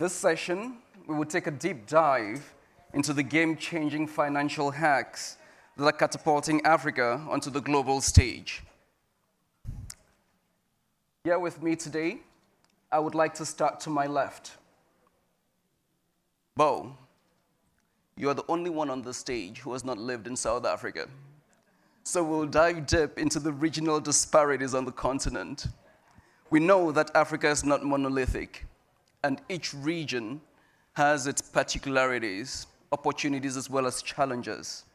This session, we will take a deep dive into the game-changing financial hacks that are catapulting Africa onto the global stage. Here with me today, I would like to start to my left. Bo, you are the only one on the stage who has not lived in South Africa. So we'll dive deep into the regional disparities on the continent. We know that Africa is not monolithic, and each region has its particularities, opportunities, as well as challenges.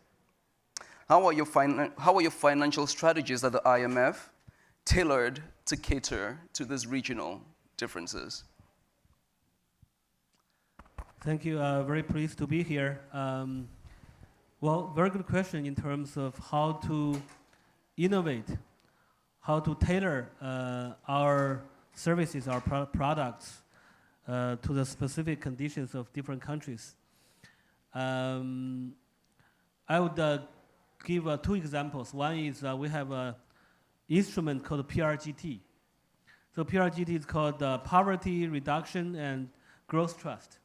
How are your financial strategies at the IMF tailored to cater to these regional differences? Thank you. Very pleased to be here. Well, very good question in terms of how to innovate, how to tailor our services, our products to the specific conditions of different countries. I would give two examples. One is we have an instrument called PRGT. So PRGT is called Poverty Reduction and Growth Trust.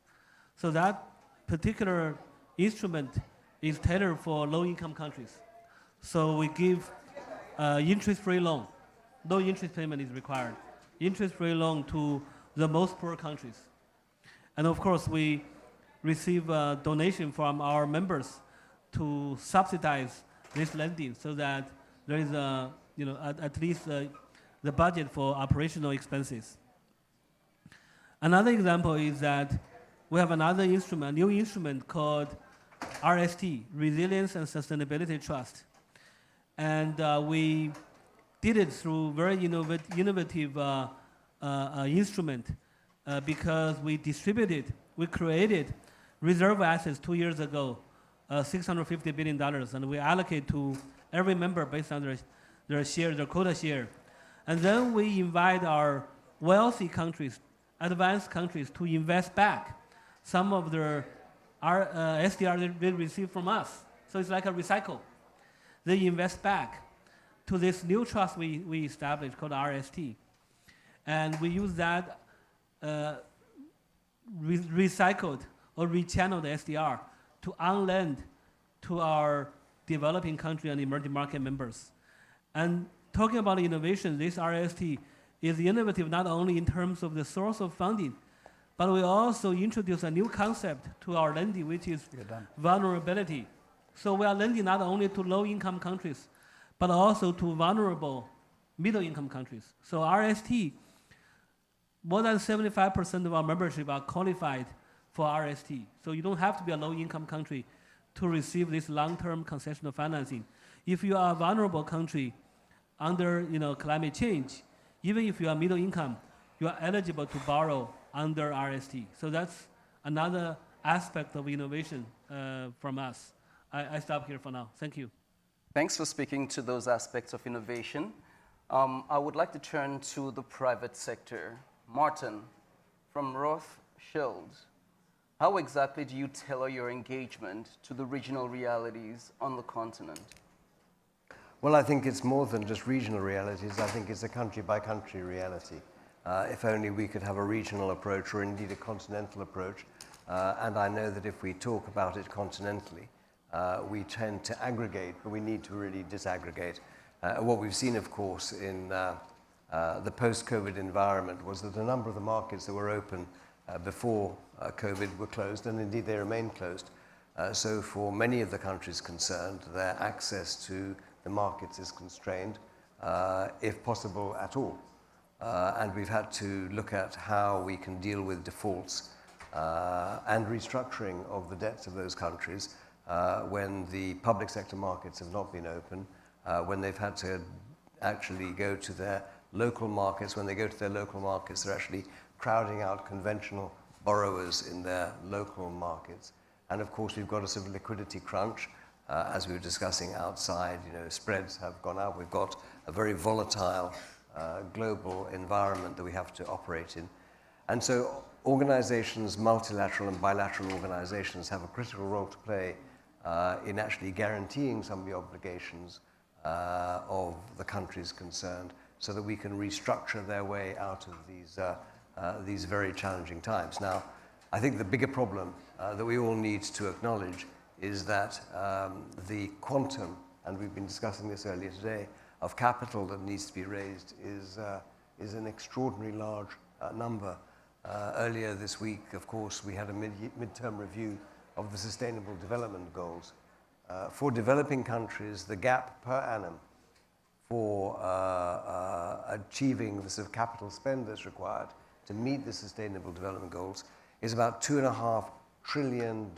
So that particular instrument is tailored for low-income countries. So we give interest-free loan. No interest payment is required. Interest-free loan to the most poor countries. And of course, we receive a donation from our members to subsidize this lending so that there is at least the budget for operational expenses. Another example is that we have another instrument, a new instrument called RST, Resilience and Sustainability Trust. And we did it through very innovative instrument because we created reserve assets 2 years ago, $650 billion, and we allocate to every member based on their share, their quota share. And then we invite our wealthy countries, advanced countries, to invest back some of their SDR they receive from us. So it's like a recycle. They invest back to this new trust we established called RST. And we use that recycled or rechanneled SDR to unlend to our developing country and emerging market members. And talking about innovation, this RST is innovative not only in terms of the source of funding, but we also introduce a new concept to our lending, which is vulnerability. So we are lending not only to low-income countries, but also to vulnerable middle-income countries. So RST, more than 75% of our membership are qualified for RST. So you don't have to be a low-income country to receive this long-term concessional financing. If you are a vulnerable country under climate change, even if you are middle income, you are eligible to borrow under RST. So that's another aspect of innovation from us. I stop here for now. Thank you. Thanks for speaking to those aspects of innovation. I would like to turn to the private sector. Martin, from Rothschild, how exactly do you tailor your engagement to the regional realities on the continent? Well, I think it's more than just regional realities. I think it's a country-by-country reality. If only we could have a regional approach or indeed a continental approach. And I know that if we talk about it continentally, we tend to aggregate, but we need to really disaggregate. What we've seen, of course, in the post-COVID environment was that a number of the markets that were open before COVID were closed, and indeed they remain closed. So for many of the countries concerned, their access to the markets is constrained, if possible at all. And we've had to look at how we can deal with defaults and restructuring of the debts of those countries when the public sector markets have not been open, when they've had to actually go to their local markets. When they go to their local markets, they're actually crowding out conventional borrowers in their local markets. And of course, we've got a sort of liquidity crunch. As we were discussing outside, spreads have gone up. We've got a very volatile global environment that we have to operate in. And so organizations, multilateral and bilateral organizations, have a critical role to play in actually guaranteeing some of the obligations of the countries concerned so that we can restructure their way out of these very challenging times. Now, I think the bigger problem that we all need to acknowledge is that the quantum, and we've been discussing this earlier today, of capital that needs to be raised is an extraordinarily large number. Earlier this week, of course, we had a midterm review of the Sustainable Development Goals. For developing countries, the gap per annum for achieving the sort of capital spend that's required to meet the Sustainable Development Goals is about $2.5 trillion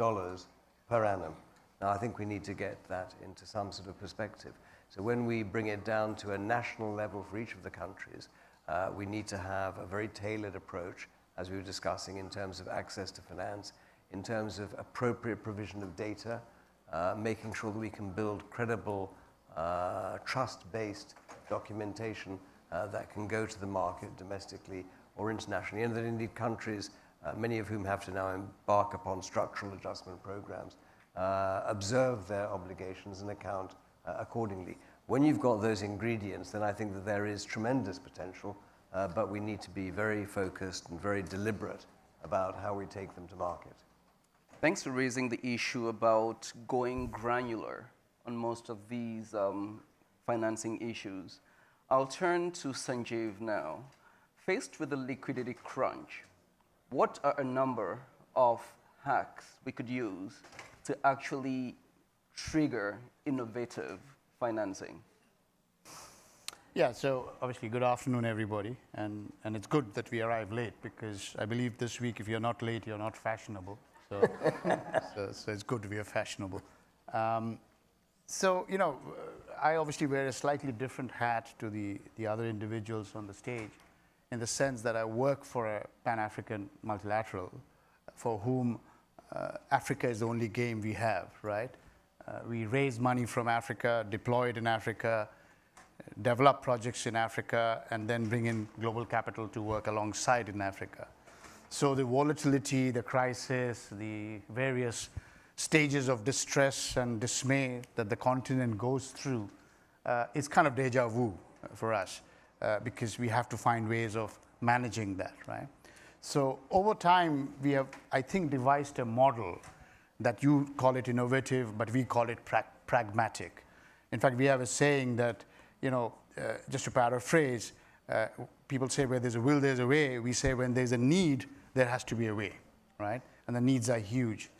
per annum. Now, I think we need to get that into some sort of perspective. So when we bring it down to a national level for each of the countries, we need to have a very tailored approach, as we were discussing, in terms of access to finance, in terms of appropriate provision of data, making sure that we can build credible, trust-based documentation that can go to the market domestically or internationally, and that indeed countries, many of whom have to now embark upon structural adjustment programs, observe their obligations and account accordingly. When you've got those ingredients, then I think that there is tremendous potential, but we need to be very focused and very deliberate about how we take them to market. Thanks for raising the issue about going granular on most of these financing issues. I'll turn to Sanjeev now. Faced with the liquidity crunch, what are a number of hacks we could use to actually trigger innovative financing? Yeah, so obviously good afternoon, everybody. And it's good that we arrive late, because I believe this week if you're not late, you're not fashionable. So, so it's good we are fashionable. So, you know, I obviously wear a slightly different hat to the other individuals on the stage, in the sense that I work for a Pan-African multilateral for whom Africa is the only game we have, right? We raise money from Africa, deploy it in Africa, develop projects in Africa, and then bring in global capital to work alongside in Africa. So the volatility, the crisis, the various stages of distress and dismay that the continent goes through, it's kind of deja vu for us, because we have to find ways of managing that, right? So over time, we have, I think, devised a model that you call it innovative, but we call it pragmatic. In fact, we have a saying that, you know, just to paraphrase, people say where there's a will, there's a way. We say when there's a need, there has to be a way, right? And the needs are huge.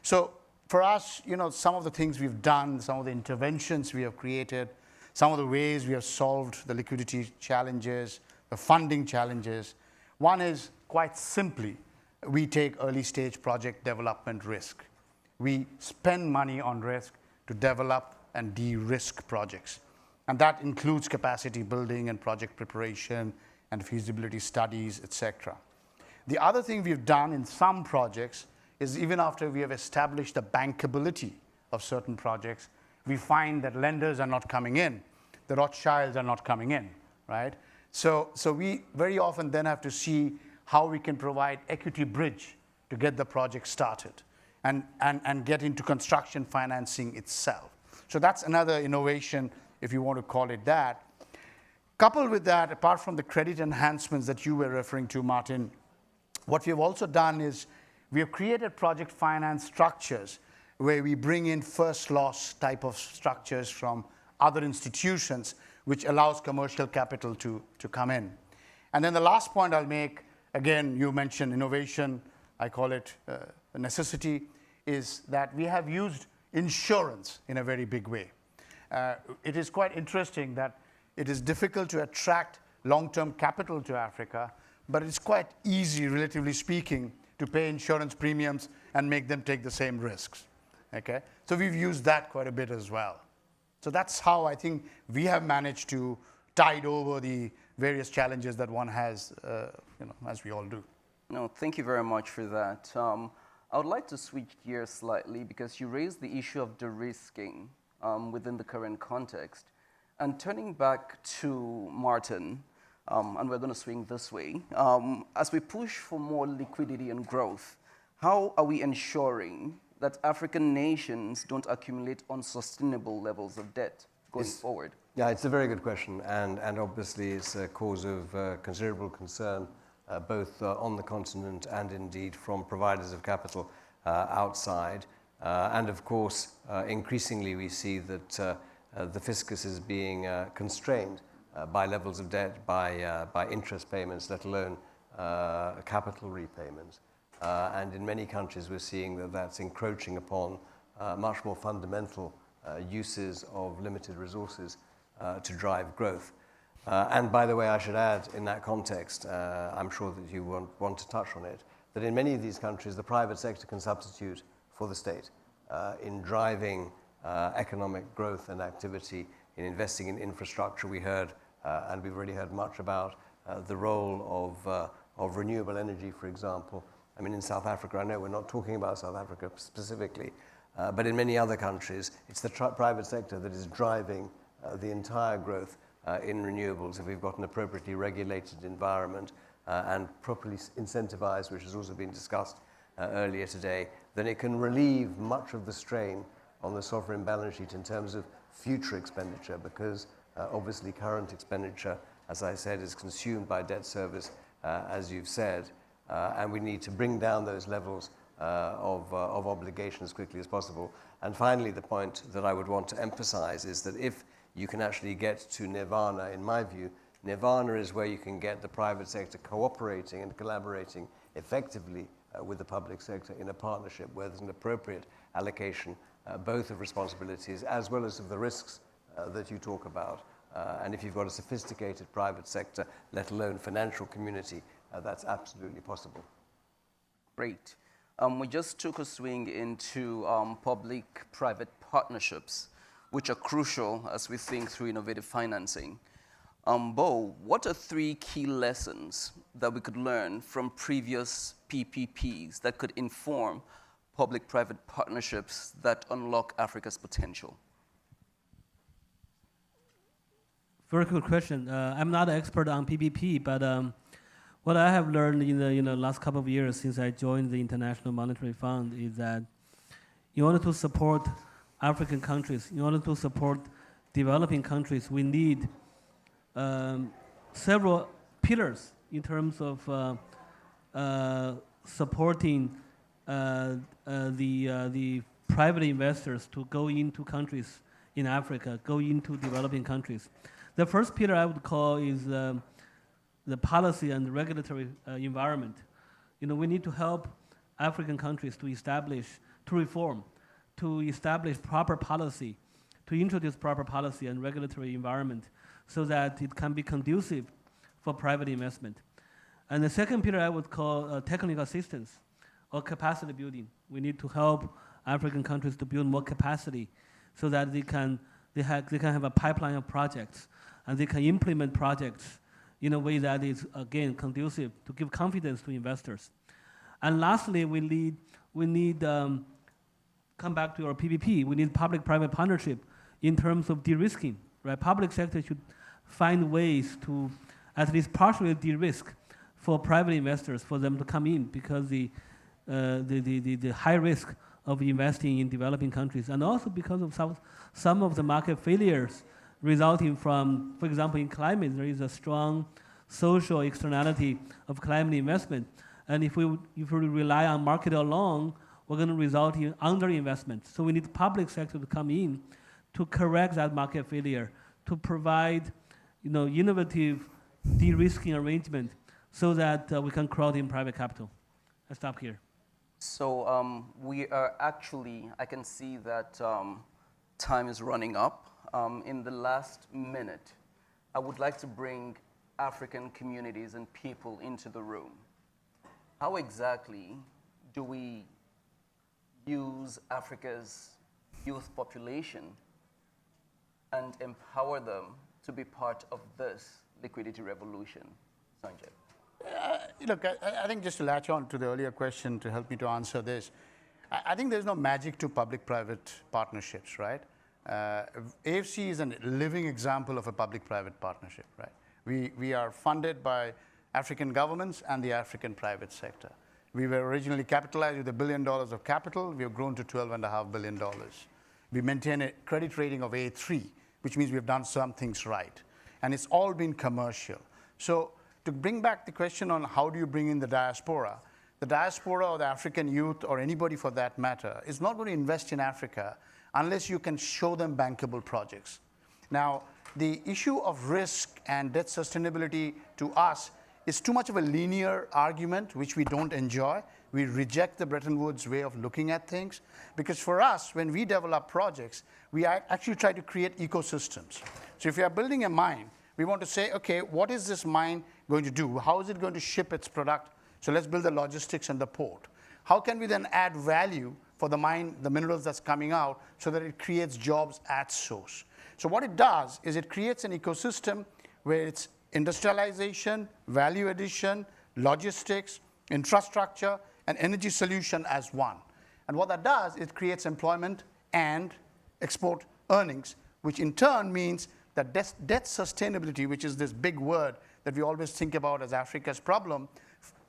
So for us, you know, some of the things we've done, some of the interventions we have created, some of the ways we have solved the liquidity challenges, the funding challenges. One is, quite simply, we take early stage project development risk. We spend money on risk to develop and de-risk projects. And that includes capacity building and project preparation and feasibility studies, etc. The other thing we've done in some projects is, even after we have established the bankability of certain projects, we find that lenders are not coming in. The Rothschilds are not coming in, right? So we very often then have to see how we can provide equity bridge to get the project started and get into construction financing itself. So that's another innovation, if you want to call it that. Coupled with that, apart from the credit enhancements that you were referring to, Martin, what we have also done is we have created project finance structures where we bring in first loss type of structures from other institutions, which allows commercial capital to come in. And then the last point I'll make, again, you mentioned innovation, I call it a necessity, is that we have used insurance in a very big way. It is quite interesting that it is difficult to attract long-term capital to Africa, but it's quite easy, relatively speaking, to pay insurance premiums and make them take the same risks, okay? So we've used that quite a bit as well. So that's how I think we have managed to tide over the various challenges that one has, you know, as we all do. No, thank you very much for that. I would like to switch gears slightly, because you raised the issue of de-risking within the current context. And turning back to Martin, and we're going to swing this way, as we push for more liquidity and growth, how are we ensuring that African nations don't accumulate unsustainable levels of debt going forward? Yeah, it's a very good question, and obviously it's a cause of considerable concern both on the continent and indeed from providers of capital outside. And of course, increasingly we see that the fiscus is being constrained by levels of debt, by interest payments, let alone capital repayments. And in many countries we're seeing that that's encroaching upon much more fundamental uses of limited resources to drive growth. And by the way, I should add in that context, I'm sure that you want to touch on it, that in many of these countries the private sector can substitute for the state in driving economic growth and activity, in investing in infrastructure. We heard, and we've already heard much about the role of renewable energy, for example. I mean, in South Africa, I know we're not talking about South Africa specifically, but in many other countries, it's the private sector that is driving the entire growth in renewables. If we've got an appropriately regulated environment and properly incentivized, which has also been discussed earlier today, then it can relieve much of the strain on the sovereign balance sheet in terms of future expenditure, because obviously current expenditure, as I said, is consumed by debt service, as you've said, and we need to bring down those levels of obligation as quickly as possible. And finally, the point that I would want to emphasize is that if you can actually get to nirvana, in my view, nirvana is where you can get the private sector cooperating and collaborating effectively with the public sector in a partnership where there's an appropriate allocation both of responsibilities as well as of the risks that you talk about. And if you've got a sophisticated private sector, let alone financial community, that's absolutely possible. Great. We just took a swing into public-private partnerships, which are crucial as we think through innovative financing. Bo, what are 3 key lessons that we could learn from previous PPPs that could inform public-private partnerships that unlock Africa's potential? Very good question. I'm not an expert on PPP, but what I have learned in the last couple of years since I joined the International Monetary Fund is that in order to support African countries, in order to support developing countries, we need several pillars in terms of supporting the private investors to go into countries in Africa, go into developing countries. The first pillar I would call is the policy and the regulatory environment. We need to help African countries to establish, to reform, to establish proper policy, to introduce proper policy and regulatory environment so that it can be conducive for private investment. And the second pillar I would call technical assistance or capacity building. We need to help African countries to build more capacity so that they can have a pipeline of projects and they can implement projects in a way that is, again, conducive to give confidence to investors. And lastly, we need come back to our PPP, we need public-private partnership in terms of de-risking, right? Public sector should find ways to at least partially de-risk for private investors, for them to come in, because the high risk of investing in developing countries, and also because of some of the market failures resulting from, for example, in climate, there is a strong social externality of climate investment. And if we rely on market alone, we're going to result in underinvestment. So we need the public sector to come in to correct that market failure, to provide innovative de-risking arrangement so that we can crowd in private capital. I'll stop here. So we are actually, I can see that time is running up. In the last minute, I would like to bring African communities and people into the room. How exactly do we use Africa's youth population and empower them to be part of this liquidity revolution? Sanjay. Look, I think just to latch on to the earlier question to help me to answer this, I think there's no magic to public-private partnerships, right? AFC is a living example of a public-private partnership, right? We are funded by African governments and the African private sector. We were originally capitalized with $1 billion of capital. We have grown to $12.5 billion. We maintain a credit rating of A3, which means we've done some things right. And it's all been commercial. So to bring back the question on how do you bring in the diaspora or the African youth or anybody for that matter is not going to invest in Africa unless you can show them bankable projects. Now, the issue of risk and debt sustainability to us is too much of a linear argument, which we don't enjoy. We reject the Bretton Woods way of looking at things, because for us, when we develop projects, we actually try to create ecosystems. So if you are building a mine, we want to say, okay, what is this mine going to do? How is it going to ship its product? So let's build the logistics and the port. How can we then add value for the mine, the minerals that's coming out, so that it creates jobs at source? So what it does is it creates an ecosystem where it's industrialization, value addition, logistics, infrastructure, and energy solution as one. And what that does, it creates employment and export earnings, which in turn means that debt sustainability, which is this big word that we always think about as Africa's problem,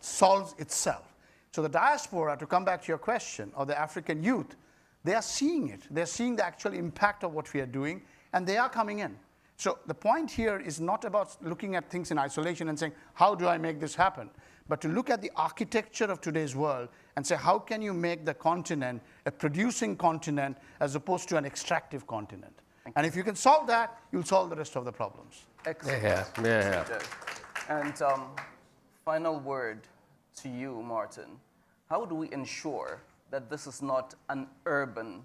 solves itself. So the diaspora, to come back to your question, or the African youth, they are seeing it. They're seeing the actual impact of what we are doing, and they are coming in. So the point here is not about looking at things in isolation and saying, how do I make this happen? But to look at the architecture of today's world and say, how can you make the continent a producing continent as opposed to an extractive continent? And if you can solve that, you'll solve the rest of the problems. Excellent. Yeah. And final word to you, Martin. How do we ensure that this is not an urban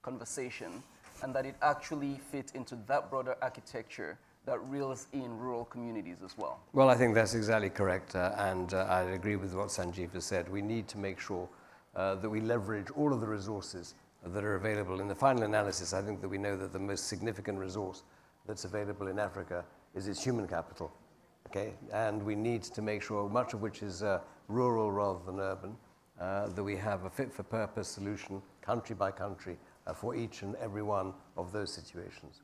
conversation and that it actually fits into that broader architecture that reels in rural communities as well? Well, I think that's exactly correct, and I agree with what Sanjeev has said. We need to make sure that we leverage all of the resources that are available. In the final analysis, I think that we know that the most significant resource that's available in Africa is its human capital, okay? And we need to make sure, much of which is rural rather than urban, that we have a fit-for-purpose solution, country by country, for each and every one of those situations.